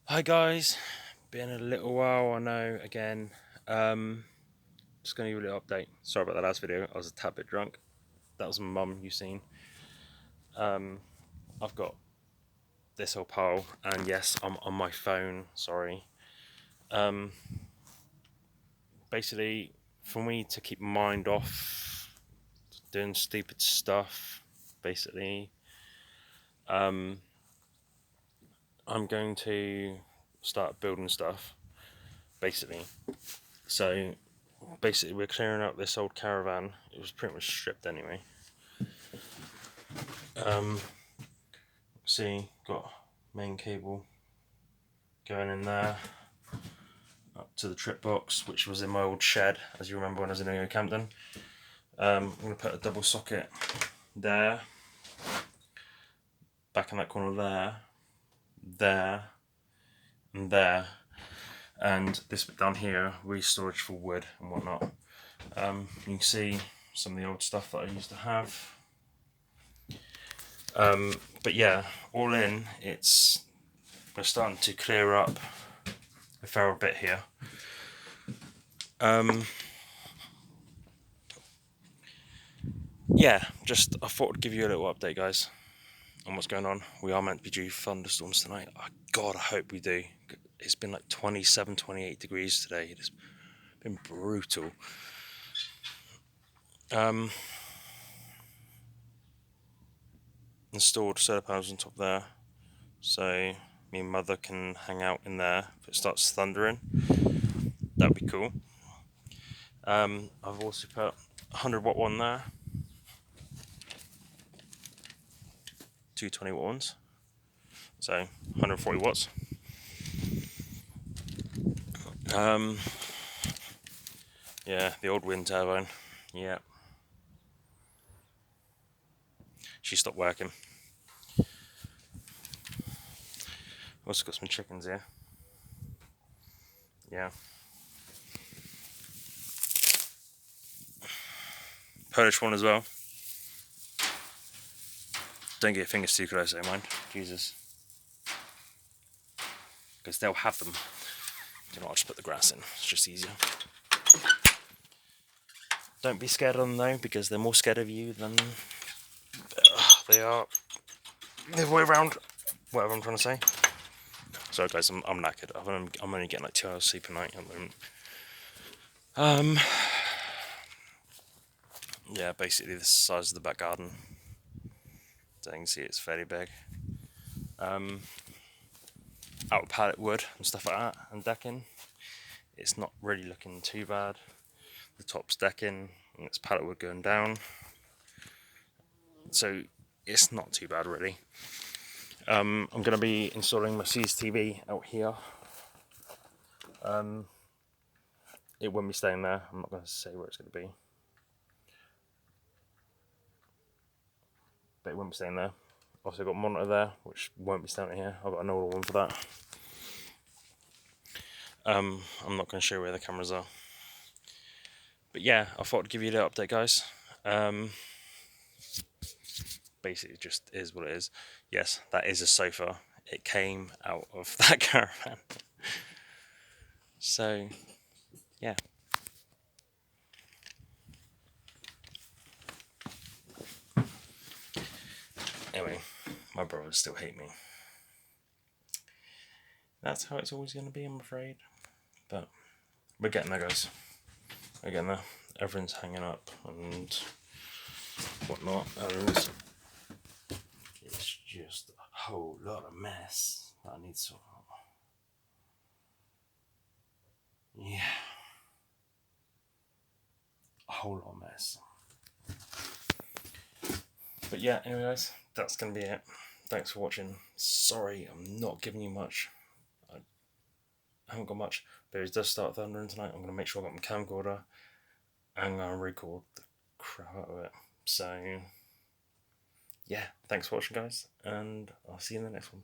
Hi guys, been a little while, I know, again. Just gonna give you a little update. Sorry about the last video, I was a tad bit drunk. That was my mum you seen. I've got this whole pile, and yes, I'm on my phone, sorry. Basically, for me to keep my mind off doing stupid stuff, basically, I'm going to start building stuff, basically. So, basically, we're clearing out this old caravan. It was pretty much stripped anyway. See, got main cable going in there up to the trip box, which was in my old shed, as you remember when I was in Camden. I'm going to put a double socket there, back in that corner there, and there, and this bit down here, storage for wood and whatnot. You can see some of the old stuff that I used to have. But yeah, all in, we're starting to clear up a fair bit here. Yeah, just I thought I'd give you a little update, guys, on what's going on. We are meant to be due thunderstorms tonight. Oh, God, I hope we do. It's been like 27, 28 degrees today. It's been brutal. Installed solar panels on top there, so me and mother can hang out in there if it starts thundering. That'd be cool. I've also put 100-watt one there, 220-watt ones, so 140 watts. Yeah, the old wind turbine. Yeah, she stopped working. Also got some chickens here. Yeah. Polish one as well. Don't get your fingers too close, mind. Jesus. Because they'll have them. Do not just put the grass in. It's just easier. Don't be scared of them though, because they're more scared of you than they are the other way around. Whatever I'm trying to say. Sorry guys, I'm knackered. I'm only getting like 2 hours sleep a night at the moment. Yeah, basically this is the size of the back garden. So you can see it's fairly big. Out of pallet wood and stuff like that, and decking. It's not really looking too bad. The top's decking, and it's pallet wood going down. So it's not too bad really. I'm going to be installing my CCTV out here. It won't be staying there. I'm not going to say where it's going to be. But it won't be staying there. Also got a monitor there, which won't be staying here. I've got an older one for that. I'm not going to show where the cameras are. But yeah, I thought I'd give you a little update, guys. Basically, it just is what it is. Yes, that is a sofa. It came out of that caravan. So, yeah. Anyway, my brothers still hate me. That's how it's always going to be, I'm afraid. But we're getting there, guys. We're getting there. Everything's hanging up and whatnot. And it's just a whole lot of mess that I need to sort out. Yeah. A whole lot of mess. But yeah, anyway guys, that's going to be it. Thanks for watching. Sorry, I'm not giving you much. I haven't got much, but if it does start thundering tonight, I'm going to make sure I got my camcorder and I'm going to record the crap out of it. So, yeah, thanks for watching guys, and I'll see you in the next one.